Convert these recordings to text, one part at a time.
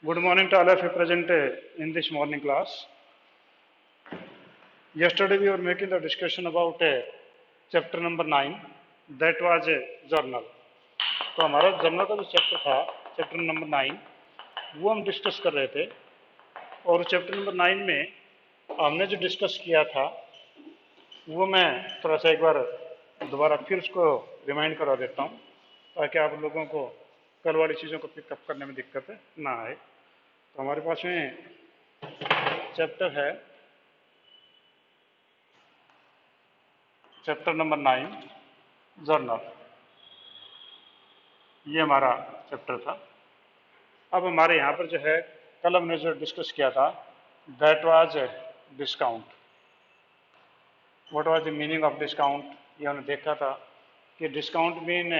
Good morning to all of you present in this morning class. Yesterday we were making the discussion about chapter number 9, that was journal. तो हमारा journal का जो chapter था, chapter number 9, वो हम discuss कर रहे थे। और चैप्टर नंबर 9 में हमने जो डिस्कस किया था वो मैं थोड़ा सा एक बार दोबारा फिर उसको रिमाइंड करा देता हूँ, ताकि आप लोगों को कल वाली चीज़ों को पिकअप करने में दिक्कत ना आए। तो हमारे पास में चैप्टर है चैप्टर नंबर 9 जर्नल। ये हमारा चैप्टर था। अब हमारे यहाँ पर जो है कल हमने जो डिस्कस किया था that was discount. What was the meaning of discount, ये हमने देखा था कि discount mean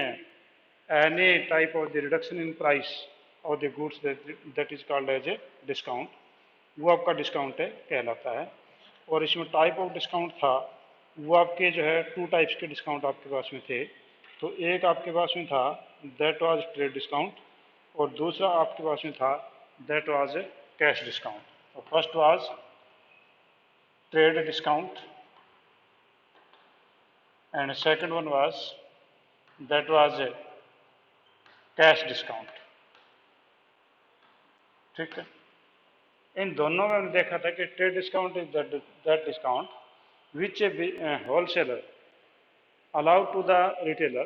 any type of the reduction in price of the goods that is called as a discount. वो आपका डिस्काउंट है कहलाता है। और इसमें टाइप ऑफ डिस्काउंट था वो आपके जो है 2 टाइप्स के डिस्काउंट आपके पास में थे। तो एक आपके पास में था दैट वाज ट्रेड डिस्काउंट, और दूसरा आपके पास में था दैट वाज कैश डिस्काउंट। तो first was trade discount and second one was that was cash discount. ठीक है, इन दोनों में हमने देखा था कि trade discount is that discount which A wholesaler allow to the retailer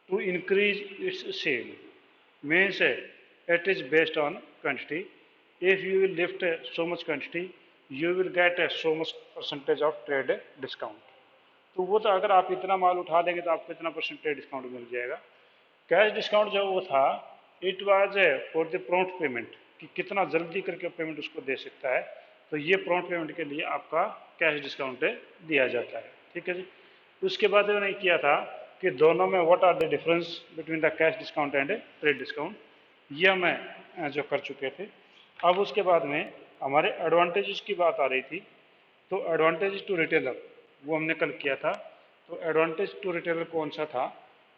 to increase its sale, means it is based on quantity. If you will lift so much quantity you will get so much percentage of trade discount. तो वो तो अगर आप इतना माल उठा देंगे तो आपको इतना परसेंटेज डिस्काउंट मिल जाएगा। कैश डिस्काउंट जो वो था it was for the prompt payment, कि कितना जल्दी करके पेमेंट उसको दे सकता है। तो ये प्रॉम्प्ट पेमेंट के लिए आपका कैश डिस्काउंट दिया जाता है। ठीक है जी। उसके बाद उन्होंने किया था कि दोनों में what are the difference between the cash discount and trade discount, ये हमें जो कर चुके थे। अब उसके बाद में हमारे एडवांटेजेस की बात आ रही थी। तो एडवांटेज टू रिटेलर वो हमने कल किया था। तो एडवांटेज टू रिटेलर कौन सा था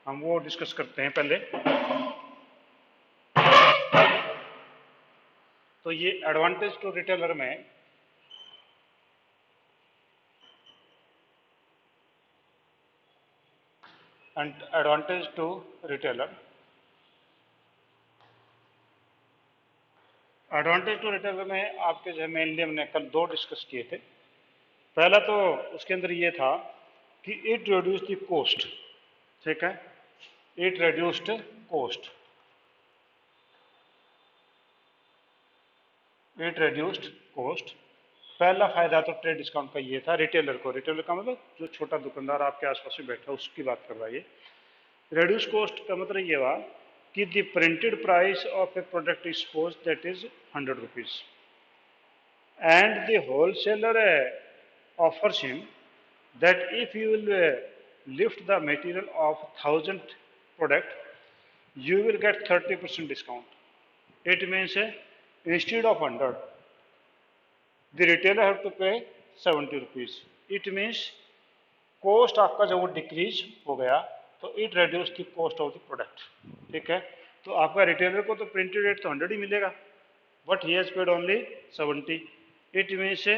हम वो डिस्कस करते हैं पहले। तो ये एडवांटेज टू रिटेलर में advantage to retailer, advantage to retailer में आपके जो मेनली हमने कल 2 डिस्कस किए थे। पहला तो उसके अंदर ये था कि इट रिड्यूस द कॉस्ट। ठीक है, it reduced cost, it reduced cost. पहला फायदा तो ट्रेड डिस्काउंट का ये था रिटेलर को। रिटेलर का मतलब जो छोटा दुकानदार आपके आसपास में बैठा उसकी बात कर रहा है। ये रिड्यूस कॉस्ट का मतलब ये हुआ कि the printed price of A product is suppose that is 100 rupees and the wholesaler offers him that if you will lift the material of 1000 product you will get 30% discount. It means instead of 100 the retailer have to pay 70 rupees. It means cost आपका जब वो decrease हो गया तो it reduce the cost of the product. ठीक है, तो आपका रिटेलर को तो प्रिंटेड रेट तो 100 ही मिलेगा, but he has paid only 70। It means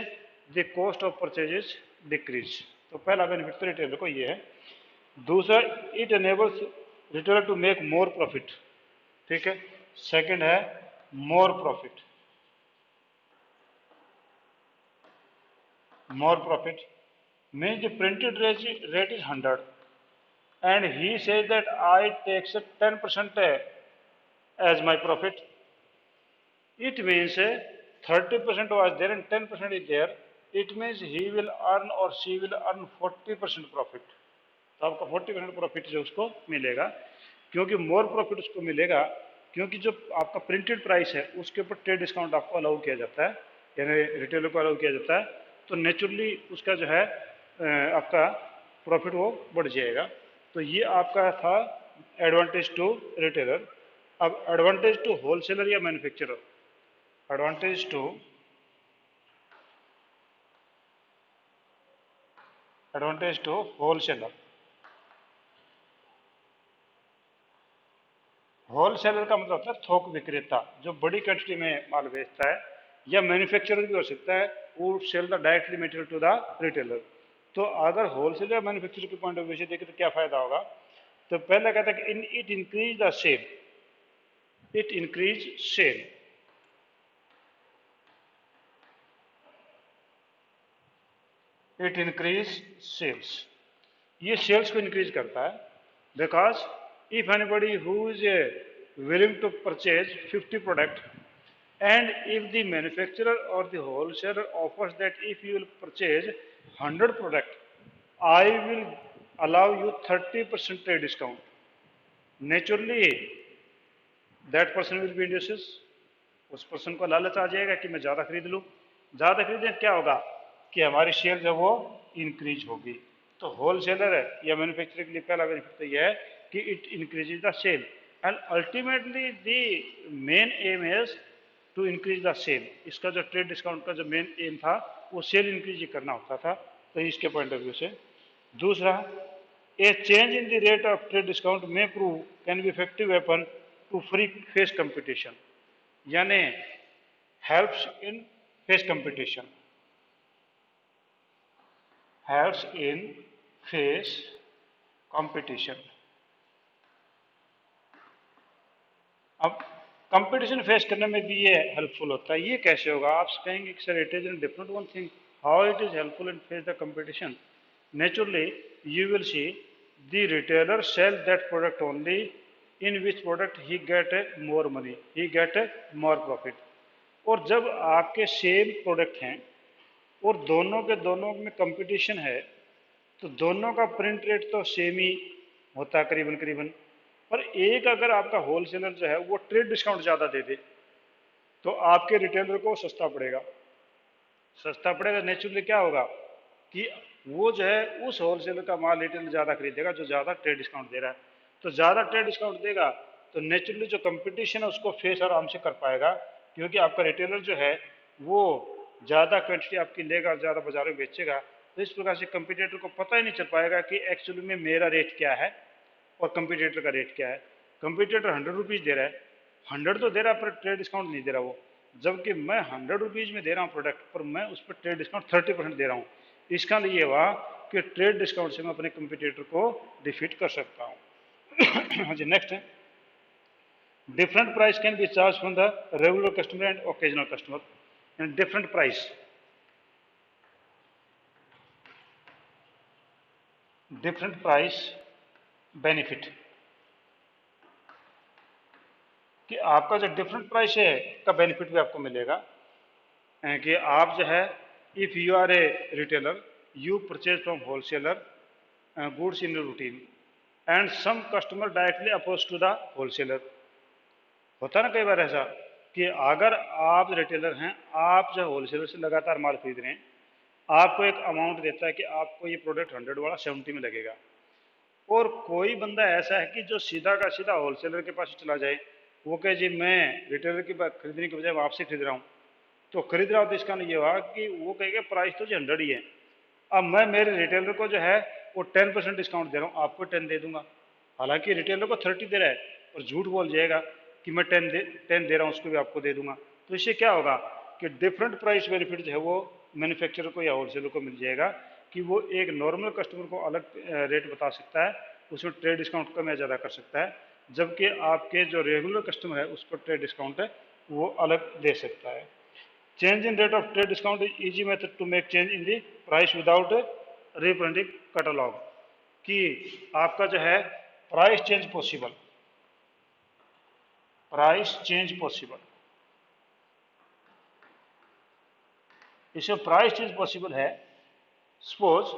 the cost of purchases decrease. तो पहला बेनिफिट तो रिटेलर को ये है। दूसरा, it enables retailer to make more profit. ठीक है, सेकंड है more profit. More profit means the printed rate is 100 and he says that I takes 10% as my profit. It means 30% was there and 10% is there. It means he will earn or she will earn 40% profit. तो आपका 40% profit जो उसको मिलेगा, क्योंकि more profit उसको मिलेगा क्योंकि जो आपका प्रिंटेड प्राइस है उसके ऊपर ट्रेड डिस्काउंट आपको अलाउ किया जाता है, यानी रिटेलर को अलाउ किया जाता है। तो नेचुरली उसका जो है आपका प्रॉफिट वो बढ़ जाएगा। तो ये आपका था एडवांटेज टू रिटेलर। अब एडवांटेज टू होलसेलर या manufacturer, advantage to wholesaler. Wholesaler का मतलब होता है थोक विक्रेता, जो बड़ी क्वांटिटी में माल बेचता है, या मैन्युफैक्चरर भी हो सकता है, वो sell the directly material to the retailer. तो अगर होलसेलर या मैन्युफैक्चरर के पॉइंट ऑफ व्यू से देखें तो क्या फायदा होगा? तो पहले कहता है कि it increase the sale, it increase sale, it increase sales, ये सेल्स को इंक्रीज करता है। Because if anybody who is willing to purchase 50 product, and if the manufacturer or the wholesaler offers that if you will purchase 100 product, I will allow you 30% trade discount, naturally that person will be induces, उस person को लालच आ जाएगा कि मैं ज़्यादा खरीद लूँ। ज़्यादा खरीदने क्या होगा कि हमारी शेयर जो वो इंक्रीज होगी। तो होलसेलर है या मैन्युफैक्चरर के लिए पहला बेनिफिट तो यह है कि it increases the sale, and ultimately the main aim is to increase the sale. इसका जो ट्रेड डिस्काउंट का जो मेन एम था वो सेल इंक्रीज करना होता था, तो इसके पॉइंट ऑफ व्यू से। दूसरा, a change in the rate of trade discount में prove can be effective weapon to free face competition, यानी helps in face competition, helps in face competition. अब कंपटीशन फेस करने में भी ये हेल्पफुल होता है। ये कैसे होगा? आप कहेंगे कि sir it is in different one thing, how it is helpful in face the competition? Naturally you will see the retailer sell that product only in which product he get more money, he get more profit. और जब आपके same product हैं और दोनों के दोनों में competition है, तो दोनों का प्रिंट रेट तो सेम ही होता है करीबन करीबन, पर एक अगर आपका होलसेलर जो है वो ट्रेड डिस्काउंट ज़्यादा दे दे तो आपके रिटेलर को सस्ता पड़ेगा। सस्ता पड़ेगा, नेचुरली क्या होगा कि वो जो है उस होलसेलर का माल रिटेलर ज़्यादा खरीदेगा जो ज़्यादा ट्रेड डिस्काउंट दे रहा है। तो ज़्यादा ट्रेड डिस्काउंट देगा तो नेचुरली जो कंपटीशन है उसको फेस आराम से कर पाएगा, क्योंकि आपका रिटेलर जो है वो ज़्यादा क्वांटिटी आपकी लेगा और ज़्यादा बाजार में बेचेगा। तो इस प्रकार से कंपटीटर को पता ही नहीं चल पाएगा कि एक्चुअली में मेरा रेट क्या है और कंपटीटर का रेट क्या है। कंपटीटर 100 रुपीज़ दे रहा है, 100 तो दे रहा है पर ट्रेड डिस्काउंट नहीं दे रहा वो, जबकि मैं 100 रुपीज़ में दे रहा हूँ प्रोडक्ट, पर मैं उस पर ट्रेड डिस्काउंट 30% दे रहा हूँ। इसका लिए हुआ कि ट्रेड डिस्काउंट से मैं अपने कंपटीटर को डिफीट कर सकता हूँ। हाँ जी, नेक्स्ट है, different price can be charge from the regular customer and occasional customer, and different price, different price benefit, कि आपका जो डिफरेंट प्राइस है का बेनिफिट भी आपको मिलेगा। कि आप जो है, if you are a retailer, you purchase from wholesaler goods in routine and some customer directly approach to the wholesaler. होता है ना कई बार ऐसा कि अगर आप रिटेलर हैं, आप जो होलसेलर से लगातार माल खरीद रहे हैं, आपको एक अमाउंट देता है कि आपको ये प्रोडक्ट 100 वाला 70 में लगेगा, और कोई बंदा ऐसा है कि जो सीधा का सीधा होलसेलर के पास चला जाए, वो कहे जी मैं रिटेलर की बात खरीदने के बजाय मैं आपसे खरीद रहा हूँ, तो खरीद रहा हो तो इसका नहीं ये हुआ कि वो कहेगा प्राइस तो जी 100 ही है, अब मैं मेरे रिटेलर को जो है वो 10% डिस्काउंट दे रहा हूँ, आपको 10 दे दूंगा। हालांकि रिटेलर को 30 दे रहा है और झूठ बोल जाएगा कि मैं 10 दे रहा हूँ, उसको भी आपको दे दूंगा। तो इससे क्या होगा कि डिफरेंट प्राइस बेनिफिट जो है वो मैन्युफैक्चरर को या होलसेलर को मिल जाएगा, कि वो एक नॉर्मल कस्टमर को अलग रेट बता सकता है, उसमें ट्रेड डिस्काउंट कम या ज़्यादा कर सकता है, जबकि आपके जो रेगुलर कस्टमर है उस पर ट्रेड डिस्काउंट है वो अलग दे सकता है। Change in rate of trade discount is easy method to make change in the price without reprinting catalog, कि आपका जो है price change possible, price change possible, इसमें प्राइस चेंज पॉसिबल है। सपोज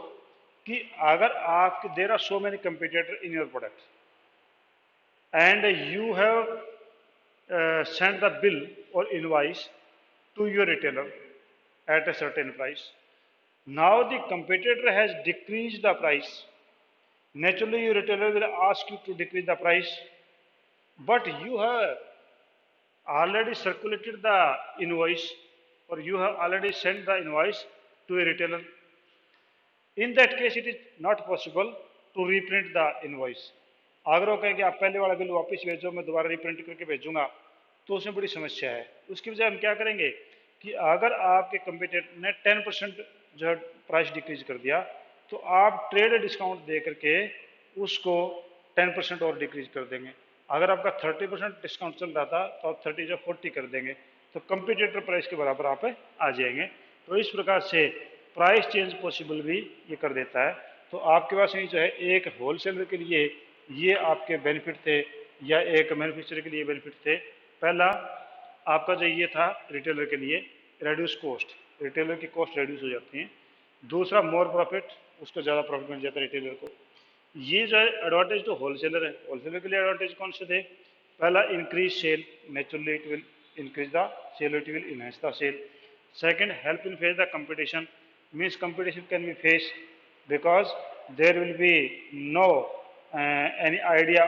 कि अगर आप there are so many competitor in your product and you have sent the bill or invoice to your retailer at a certain price. Now the competitor has decreased the price. Naturally, your retailer will ask you to decrease the price, but you have already circulated the invoice or you have already sent the invoice to a retailer. In that case, it is not possible to reprint the invoice. अगर वो कहें कि आप पहले वाला bill वापस भेजो, मैं दोबारा रिप्रिंट करके भेजूंगा, तो उसमें बड़ी समस्या है। उसकी वजह हम क्या करेंगे कि अगर आपके कंपटीटर ने 10% जो प्राइस डिक्रीज कर दिया, तो आप ट्रेड डिस्काउंट दे करके उसको 10% और डिक्रीज कर देंगे। अगर आपका 30% डिस्काउंट चल रहा था, तो आप 30 या 40 कर देंगे, तो कंपटीटर प्राइस के बराबर आप आ जाएंगे। तो इस प्रकार से प्राइस चेंज पॉसिबल भी ये कर देता है। तो आपके पास ये जो है एक होलसेलर के लिए ये आपके बेनिफिट थे, या एक मैन्युफैक्चरर के लिए बेनिफिट थे। पहला आपका जो ये था रिटेलर के लिए रिड्यूस कॉस्ट, रिटेलर की कॉस्ट रिड्यूस हो जाती है। दूसरा मोर प्रॉफिट, उसको ज़्यादा प्रॉफिट मिल जाता है रिटेलर को। ये जो है एडवांटेज तो होलसेलर है। होलसेलर के लिए एडवांटेज कौन से थे? पहला increase sale, naturally it will increase the sale, it will enhance the sale. Second, help in face the competition, means competition can be faced because there will be no any idea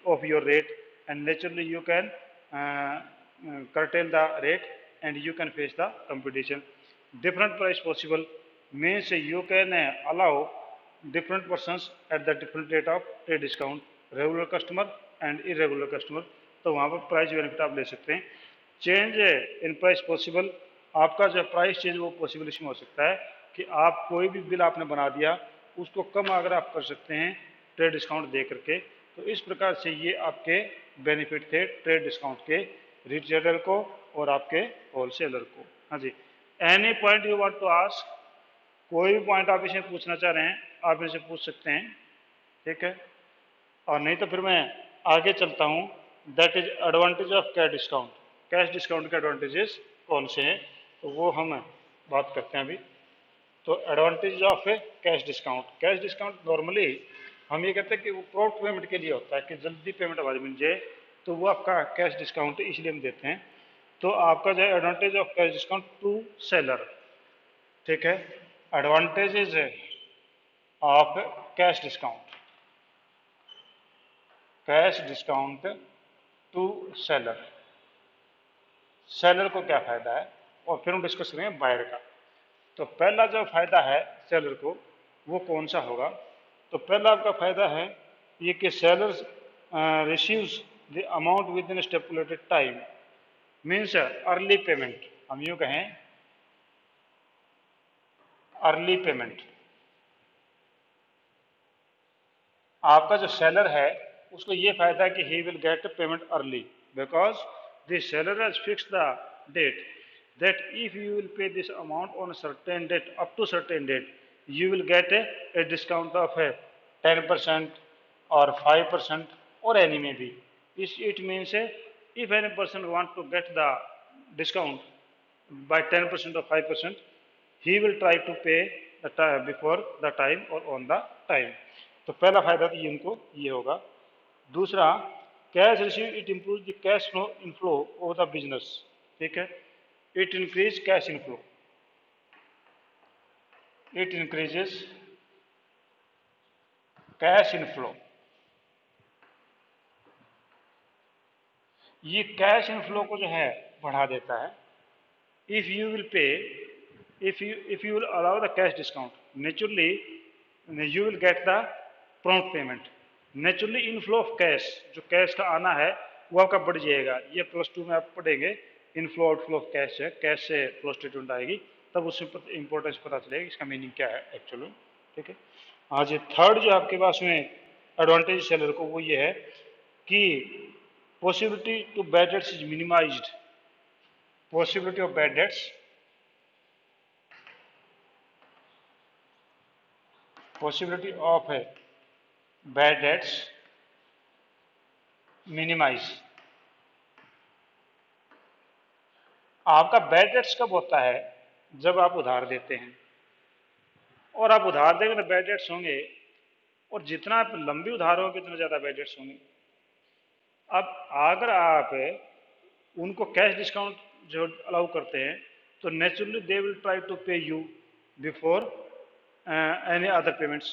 of your rate, and naturally you can curtail the rate and you can face the competition. Different price possible, means you can allow different persons at the different rate of trade discount, regular customer and irregular customer, तो वहाँ पर price benefit आप ले सकते हैं। Change in price possible, आपका जो price change वो पॉसिबल इसमें हो सकता है कि आप कोई भी बिल आपने बना दिया, उसको कम अगर आप कर सकते हैं ट्रेड डिस्काउंट दे करके। तो इस प्रकार से ये आपके बेनिफिट थे ट्रेड डिस्काउंट के, रिटेलर को और आपके होलसेलर को। हाँ जी, any point you want to ask, कोई भी पॉइंट आप इसे पूछना चाह रहे हैं आप इसे पूछ सकते हैं, ठीक है। और नहीं तो फिर मैं आगे चलता हूँ। That is advantage of cash discount. Cash discount के एडवांटेजेस कौन से हैं, तो वो हम बात करते हैं अभी। तो advantage of cash discount, cash discount normally हम ये कहते हैं कि वो प्रॉम्प्ट पेमेंट के लिए होता है कि जल्दी पेमेंट हमारी मिल जाए, तो वो आपका कैश डिस्काउंट इसलिए हम देते हैं। तो आपका जो है advantage of cash discount to seller, ठीक है। Advantages of cash discount, cash discount to seller, seller को क्या फायदा है, और फिर हम डिस्कस करेंगे बायर का। तो पहला जो फायदा है सेलर को वो कौन सा होगा, तो पहला आपका फायदा है ये कि seller receives the amount within stipulated time, means early payment. हम यूँ कहें अर्ली पेमेंट, आपका जो सेलर है उसको ये फायदा है कि he will get payment early, because the seller has fix the date that if you will pay this amount on a certain date, up to certain date, you will get a discount of 10% or 5% or any may be. It means if any person want to get the discount by 10% or 5%, he will try to pay the time before the time or on the time. तो पहला फायदा तो ये उनको ये होगा। दूसरा, cash receive it improve the cash flow inflow of the business, ठीक है। It increases cash inflow, it increases cash inflow। ये कैश इनफ्लो को जो है बढ़ा देता है। If you will pay, if you will allow the cash discount, naturally you will get the prompt payment, naturally inflow of cash, जो cash का आना है वो आपका बढ़ जाएगा। ये +2 में आप पढ़ेंगे, इनफ्लो आउटफ्लो ऑफ कैश है, कैश से फ्लो स्टेटमेंट आएगी, तब उसमें इंपॉर्टेंस पता चलेगा इसका मीनिंग क्या है एक्चुअली, ठीक है। आज थर्ड जो आपके पास में एडवांटेज सेलर को वो ये है कि possibility to bad debts is minimized, possibility of bad debts, possibility of bad debts minimize। आपका बैड डेट्स कब होता है, जब आप उधार देते हैं, और आप उधार देंगे तो बैड डेट्स होंगे, और जितना आप लंबी उधार होगी उतना ज़्यादा बैड डेट्स होंगे। अब अगर आप उनको कैश डिस्काउंट जो अलाउ करते हैं, तो naturally they will try to pay you before any other payments,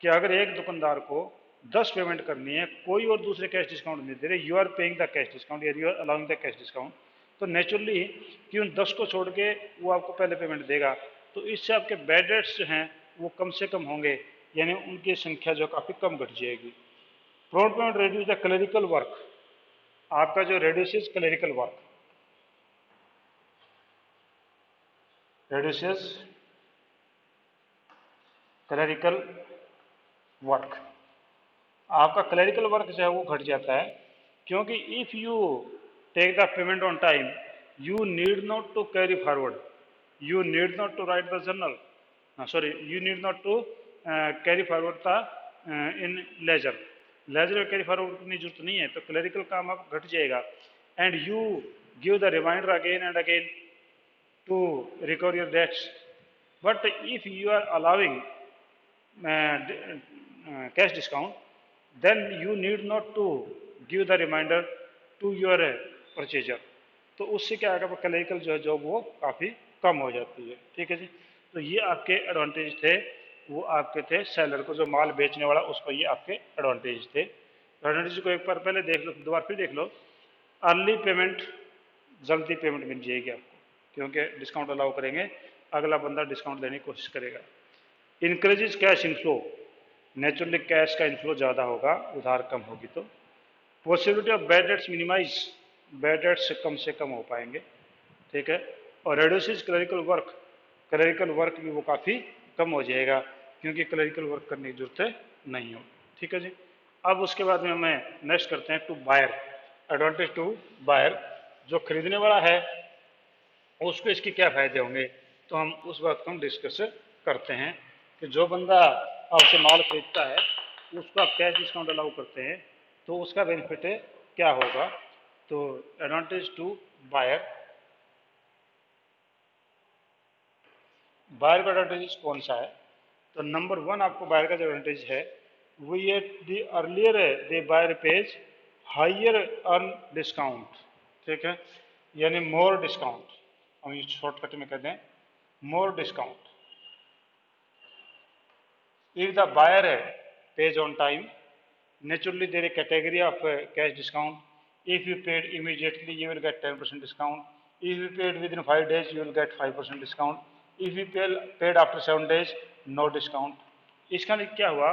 कि अगर एक दुकानदार को 10 पेमेंट करनी है, कोई और दूसरे कैश डिस्काउंट नहीं दे रहे, you are paying the cash discount या you are allowing the cash discount, तो नेचुरली कि उन 10 को छोड़ के वो आपको पहले पेमेंट देगा, तो इससे आपके बैड डेट्स जो हैं वो कम से कम होंगे, यानी उनकी संख्या जो काफ़ी कम घट जाएगी। Prompt payment reduce the clerical work, आपका जो reduces clerical work, reduces clerical work, आपका क्लरिकल वर्क जो है वो घट जाता है, क्योंकि if you take the payment on time you need not to carry forward, you need not to write the journal, you need not to carry forward the in ledger, ledger carry forward करने की जरूरत नहीं है, तो clerical काम आप घट जाएगा, and you give the reminder again and again to recover your debts, but if you are allowing cash discount then you need not to give the reminder to your purchaser, तो उससे क्या आएगा, clerical जो है job वो काफ़ी कम हो जाती है। ठीक है जी, तो ये आपके एडवांटेज थे, वो आपके थे सेलर को, जो माल बेचने वाला उसको, ये आपके एडवांटेज थे। एडवांटेज को एक बार पहले देख लो, दो बार फिर देख लो। अर्ली पेमेंट, जल्दी पेमेंट मिल जाएगी आपको, क्योंकि डिस्काउंट अलाउ करेंगे, अगला बंदा डिस्काउंट देने की कोशिश करेगा। Increases cash inflow, naturally cash का इनफ्लो ज़्यादा होगा, उधार कम होगी तो। Possibility of bad debts minimize, bad debts से कम हो पाएंगे। ठीक है, और reduces clerical work, clerical work भी वो काफ़ी कम हो जाएगा, क्योंकि क्लरिकल वर्क करने की जरूरत नहीं हो। ठीक है जी, अब उसके बाद में हमें नेक्स्ट करते हैं to buyer, advantage to buyer, जो खरीदने वाला है उसको इसके क्या फ़ायदे होंगे, तो हम उस बात को हम डिस्कस करते हैं कि जो बंदा आपसे माल खरीदता है उसको आप कैश डिस्काउंट अलाउ करते हैं तो उसका बेनिफिट क्या होगा। तो एडवांटेज टू बायर, बायर का एडवांटेज कौन सा है, तो नंबर 1 आपको बायर का जो एडवांटेज है वो ये, the earlier the buyer pays higher earn discount. ठीक है, यानी मोर डिस्काउंट, हम ये शॉर्टकट में कहते हैं more discount. If the buyer pays on time, naturally there is a category of cash discount. If you paid immediately, you will get 10% discount. If you paid within 5 days, you will get 5% discount. If you paid after 7 days, no discount. इसका क्या हुआ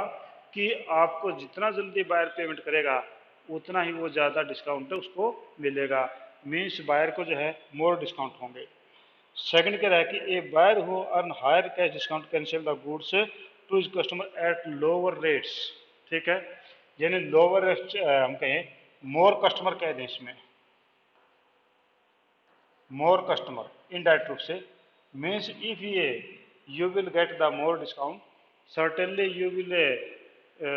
कि आपको जितना जल्दी buyer payment करेगा उतना ही वो ज़्यादा डिस्काउंट उसको मिलेगा, मीन्स बायर को जो है मोर डिस्काउंट होंगे। सेकंड क्या है कि a buyer who earn higher cash discount can sell the goods to his customer at lower rates. ठीक है, यानी लोअर रेट हम कहें, मोर कस्टमर कह दें इसमें, मोर कस्टमर इनडायरेक्ट रूप से, मीन्स इफ ये you will get the more discount certainly you will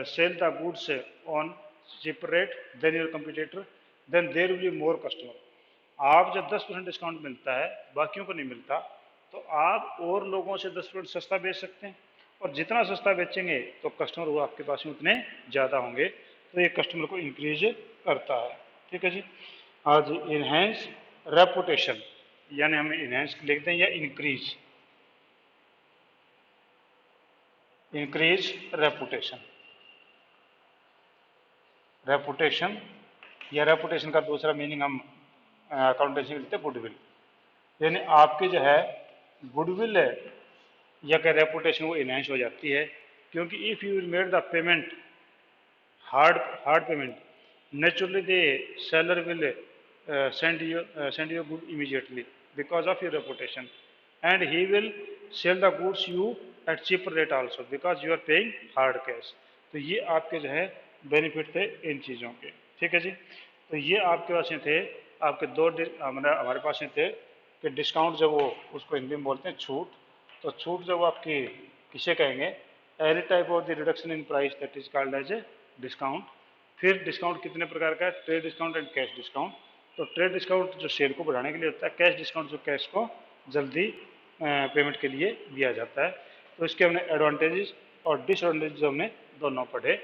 sell the goods on cheaper rate than your competitor, then there will be more customer. आप जब 10% डिस्काउंट मिलता है बाकियों को नहीं मिलता, तो आप और लोगों से 10% सस्ता बेच सकते हैं, और जितना सस्ता बेचेंगे तो कस्टमर वो आपके पास में उतने ज़्यादा होंगे, तो ये कस्टमर को इंक्रीज करता है। ठीक है जी, आज इनहेंस रेपुटेशन, यानी हम इनहेंस लिखते हैं या इंक्रीज, इंक्रीज रेपुटेशन, रेपुटेशन या रेपुटेशन का दूसरा मीनिंग हम अकाउंटेंसी में लिखते हैं गुडविल, यानी आपकी जो है गुडविल है या क्या रेपुटेशन वो इनहेंस हो जाती है, क्योंकि if you will made the payment hard payment, naturally the seller will send you good immediately because of your reputation, and he will sell the goods you at cheaper rate also because you are paying hard cash। तो ये आपके जो है benefit थे इन चीज़ों के। ठीक है जी, तो ये आपके पास थे आपके दो हमारे पास थे कि डिस्काउंट जब वो उसको हिंदी में बोलते हैं छूट, तो छूट जब आपकी किसे कहेंगे, any type of the reduction in price that is called as a discount. फिर डिस्काउंट कितने प्रकार का है, trade discount and cash discount. तो ट्रेड डिस्काउंट जो सेल को बढ़ाने के लिए होता है, कैश डिस्काउंट जो कैश को जल्दी पेमेंट के लिए दिया जाता है। तो इसके हमने एडवांटेजेस और डिसएडवांटेजेस हमने दोनों पढ़े।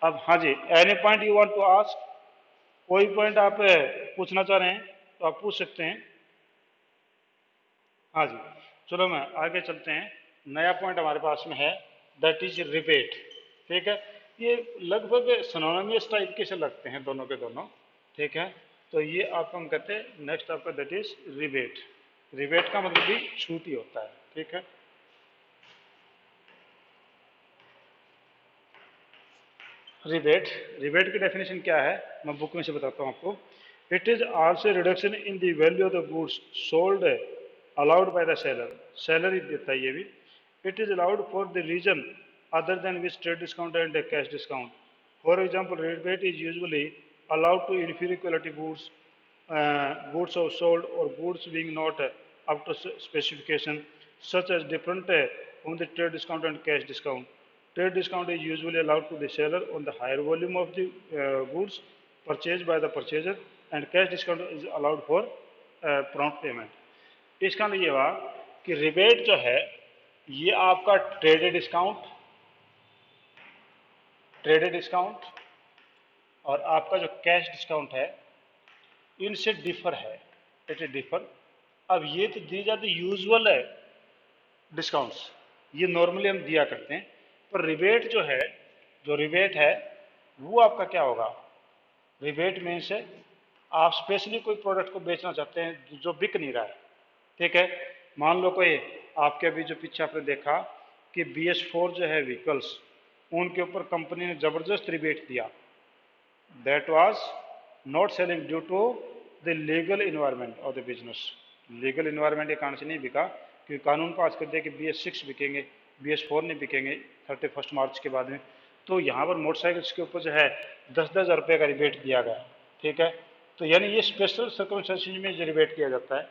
अब हाँ जी, any point you want to ask, कोई पॉइंट आप पूछना चाह रहे हैं तो आप पूछ सकते हैं। हाँ जी, चलो मैं आगे चलते हैं। नया पॉइंट हमारे पास में है दैट इज रिबेट। ठीक है, ये लगभग सिनोनिमस टाइप के से लगते हैं दोनों के दोनों। ठीक है, तो ये आपको हम कहते हैं नेक्स्ट आपका दैट इज रिबेट। रिबेट का मतलब भी छूट ही होता है। ठीक है, रिबेट, रिबेट की डेफिनेशन क्या है, मैं बुक में से बताता हूँ आपको। It is also reduction in the value of the goods sold allowed by the seller, seller ही देता है ये भी। It is allowed for the reason other than which trade discount and cash discount. For example rebate is usually allowed to inferior quality goods, goods are sold or goods being not up to specification, such as different from the trade discount and cash discount. Trade discount is usually allowed to the seller on the higher volume of the goods purchased by the purchaser, and cash discount is allowed for prompt payment. इसका मतलब ये हुआ कि rebate जो है ये आपका traded discount और आपका जो कैश डिस्काउंट है इनसे डिफर है, इट इज डिफर। अब ये तो दी जाती यूजुअल है डिस्काउंट्स, ये नॉर्मली हम दिया करते हैं। पर रिबेट जो है, जो रिबेट है वो आपका क्या होगा, रिबेट में से आप स्पेशली कोई प्रोडक्ट को बेचना चाहते हैं जो बिक नहीं रहा है, ठीक है। मान लो कोई आपके अभी जो पीछे आपने देखा कि BS4 जो है व्हीकल्स, उनके ऊपर कंपनी ने ज़बरदस्त रिबेट दिया, that was not selling due to the legal environment of the business। Legal environment के कारण से नहीं बिका, क्योंकि कानून पास कर दिया कि BS6 बिकेंगे, BS4 नहीं बिकेंगे 31 मार्च के बाद में। तो यहाँ पर मोटरसाइकिल्स के ऊपर जो है 10-10 हज़ार रुपये का रिबेट दिया गया, ठीक है। तो यानी ये स्पेशल सर्कमस्टेंसेस में जो रिबेट किया जाता है।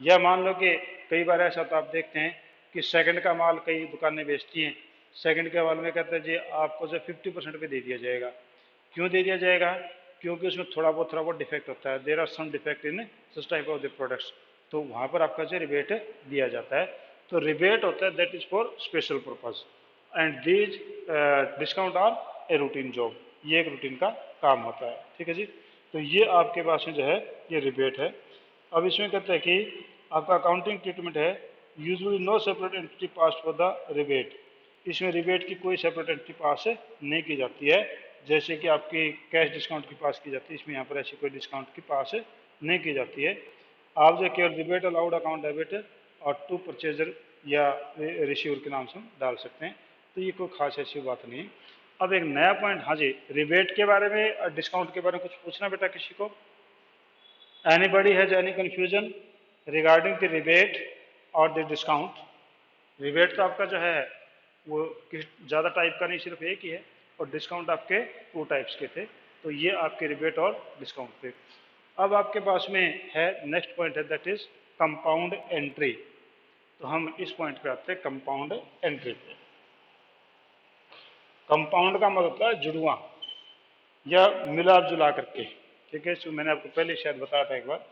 या मान लो कि कई बार ऐसा तो आप देखते हैं कि सेकंड का माल कई दुकानें बेचती हैं, सेकंड के माल में कहते हैं जी आपको जो 50% पे दे दिया जाएगा। क्यों दे दिया जाएगा, क्योंकि उसमें थोड़ा बहुत डिफेक्ट होता है, there are some defect in such type of the products, तो वहाँ पर आपका जो रिबेट दिया जाता है। तो रिबेट होता है that is for special purpose, and these discount are a routine job, ये एक रूटीन का काम होता है, ठीक है जी। तो ये आपके पास में जो है ये रिबेट है। अब इसमें कहते हैं कि आपका अकाउंटिंग ट्रीटमेंट है, usually no separate entity pass for the rebate. इसमें रिबेट की कोई सेपरेट एंटिटी पास नहीं की जाती है, जैसे कि आपकी कैश डिस्काउंट की पास की जाती है, इसमें यहाँ पर ऐसी कोई डिस्काउंट की पास नहीं की जाती है। आप जो केवल रिबेट अलाउड अकाउंट डेबिट और टू परचेजर या रिसीवर के नाम से हम डाल सकते हैं, तो ये कोई खास ऐसी बात नहीं। अब एक नया पॉइंट, हाँ जी, रिबेट के बारे में और डिस्काउंट के बारे में कुछ पूछना बेटा किसी को? Anybody has any confusion regarding the rebate और द डिस्काउंट? रिबेट तो आपका जो है वो किस ज़्यादा टाइप का नहीं, सिर्फ एक ही है, और डिस्काउंट आपके 2 टाइप्स के थे। तो ये आपके रिबेट और डिस्काउंट थे। अब आपके पास में है नेक्स्ट पॉइंट है दैट इज कंपाउंड एंट्री। तो हम इस पॉइंट पे आते हैं कंपाउंड एंट्री पे। कंपाउंड का मतलब होता है जुड़वा या मिला जुला करके, ठीक है। इसको मैंने आपको पहले शायद बताया था एक बार।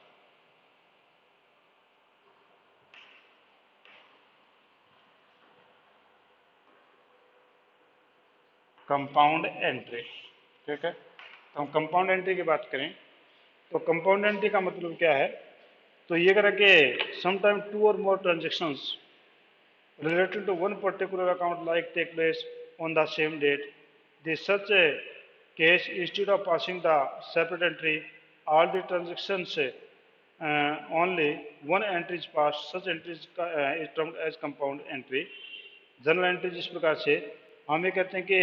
कंपाउंड एंट्री, ठीक है। तो हम कंपाउंड एंट्री की बात करें तो कंपाउंड एंट्री का मतलब क्या है, तो ये करें कि समटाइम 2 और मोर transactions related to one particular account like take place on the same date. This such a case, instead of passing the separate entry, all the transactions only one entry is passed. Such entry is termed as compound entry. General entry जिस प्रकार से हम ये कहते हैं कि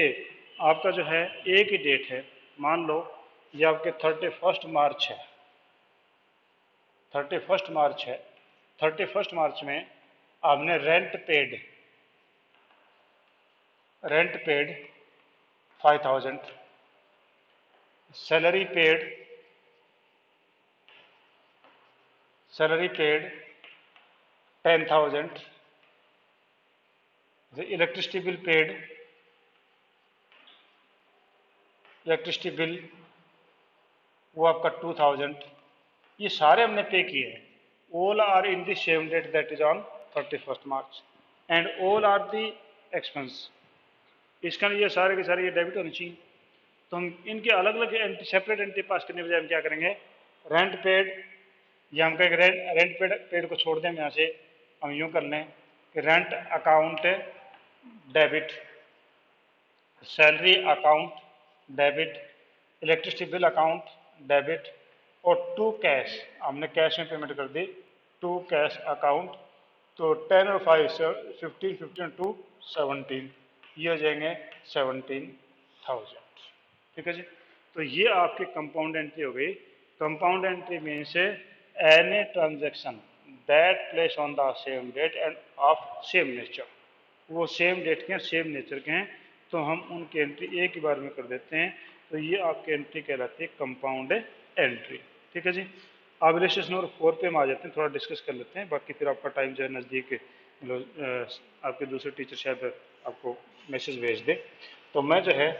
आपका जो है एक ही डेट है, मान लो ये आपके 31 मार्च है, 31 मार्च है, 31 मार्च में आपने rent paid 5,000, salary paid 10,000, electricity bill वो आपका 2,000, ये सारे हमने पे किए हैं। All are in the same date that is on 31 March and all are the expense. इसका ये सारे के सारे ये डेबिट होने चाहिए। तो हम इनके अलग अलग सेपरेट एंट्री पास करने बजाय हम क्या करेंगे, रेंट पेड, या हम कहेंगे रेंट पेड को छोड़ दें, यहाँ से हम यूँ कर लें कि rent account debit, salary account debit, electricity bill account debit, और टू कैश, हमने कैश में पेमेंट कर दी, टू कैश अकाउंट। तो 10 और 5 15 15 टू 17, ये हो जाएंगे 17,000। ठीक है जी। तो ये आपकी कंपाउंड एंट्री हो गई। Compound entry means any transaction that place on the same date and of same nature, वो सेम डेट के हैं, सेम नेचर के हैं, तो हम उनकी एंट्री एक ही बार में कर देते हैं। तो ये आपकी एंट्री कहलाती है कंपाउंड एंट्री। ठीक है जी। अब इलस्ट्रेशन नंबर 4 पे हम आ जाते हैं, थोड़ा डिस्कस कर लेते हैं, बाकी फिर आपका टाइम जो है नज़दीक, आपके दूसरे टीचर शायद आपको मैसेज भेज दे। तो मैं जो है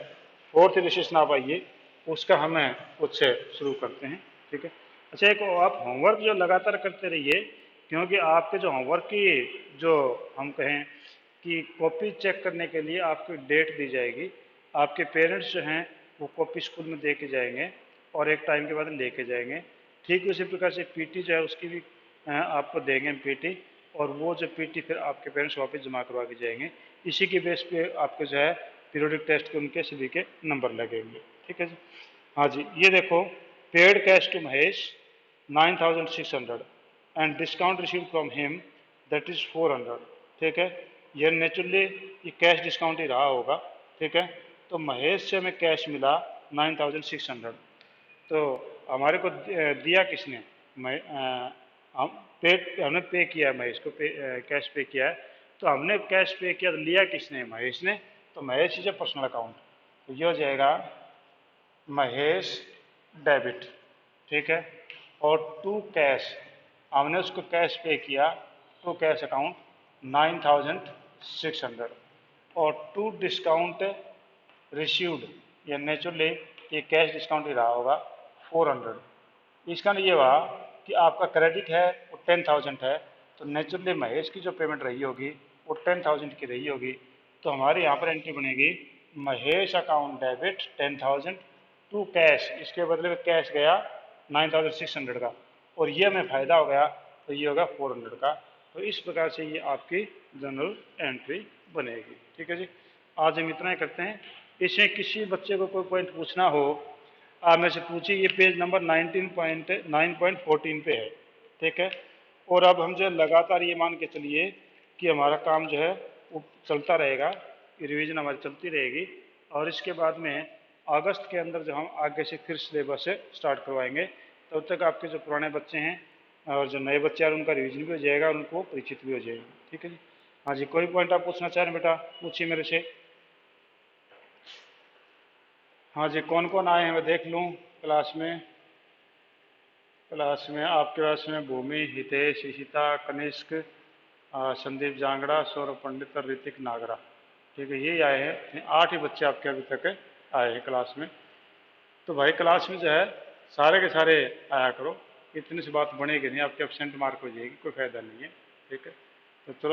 4th इलस्ट्रेशन आप आइए, उसका हमें उससे शुरू करते हैं। ठीक है। अच्छा, एक आप होमवर्क जो लगातार करते रहिए, क्योंकि आपके जो होमवर्क की जो हम कहें कि कॉपी चेक करने के लिए आपको डेट दी जाएगी, आपके पेरेंट्स जो हैं वो कॉपी स्कूल में दे के जाएंगे और एक टाइम के बाद लेके जाएंगे। ठीक उसी प्रकार से पीटी जो है उसकी भी आपको देंगे पीटी, और वो जो पीटी फिर आपके पेरेंट्स वापस जमा करवा के जाएंगे। इसी के बेस पे आपके जो है पीरियोडिक टेस्ट के उनके सभी के नंबर लगेंगे। ठीक है जी। हाँ जी, ये देखो, paid cash to Mahesh 9600 and discount receive from him that is 400। ठीक है। ये नेचुरली ये कैश डिस्काउंट ही रहा होगा। ठीक है। तो महेश से हमें कैश मिला 9600। तो हमारे को दिया किसने? हम हमने पे किया है, महेश को कैश पे किया है। तो हमने कैश पे किया तो लिया किसने? महेश ने। तो Mahesh is a personal account, तो ये हो जाएगा महेश डेबिट। ठीक है। और टू कैश, हमने उसको कैश पे किया, टू कैश अकाउंट 9600। और टू डिस्काउंट रिसीव्ड, या नेचुरली ये कैश डिस्काउंट ही रहा होगा 400। इसका ये हुआ कि आपका क्रेडिट है वो 10,000 है, तो नेचुरली महेश की जो पेमेंट रही होगी वो 10,000 की रही होगी। तो हमारे यहाँ पर एंट्री बनेगी Mahesh account debit 10,000 to cash, इसके बदले में कैश गया 9600 का, और ये हमें फ़ायदा हो गया, तो ये होगा 400 का। तो इस प्रकार से ये आपकी जनरल एंट्री बनेगी। ठीक है जी। आज हम इतना ही करते हैं। इसमें किसी बच्चे को कोई पॉइंट पूछना हो, आप में से पूछिए। ये पेज नंबर 19.9.14 पे है। ठीक है। और अब हम जो लगातार ये मान के चलिए कि हमारा काम जो है वो चलता रहेगा, रिवीजन हमारी चलती रहेगी, और इसके बाद में अगस्त के अंदर जो हम आगे से फिर सिलेबस से स्टार्ट करवाएंगे, तब तक आपके जो पुराने बच्चे हैं और जो नए बच्चे आ रहे हैं उनका रिवीजन भी हो जाएगा, उनको परिचित भी हो जाएगी। ठीक है जी। हाँ जी, कोई पॉइंट आप पूछना चाह रहे हैं बेटा, पूछिए मेरे से। हाँ जी, कौन कौन आए हैं मैं देख लूँ क्लास में। क्लास में आपके पास में भूमि, हितेश, ईशिता, कनिष्क, संदीप जांगड़ा, सौरभ पंडित और ऋतिक नागरा। ठीक है, यही आए हैं। 8 ही बच्चे आपके अभी तक आए हैं क्लास में। तो भाई क्लास में जो है सारे के सारे आया करो, इतनी सी बात बनेगी नहीं, आपके एब्सेंट मार्क हो जाएगी, कोई फायदा नहीं है। ठीक है। तो चलो।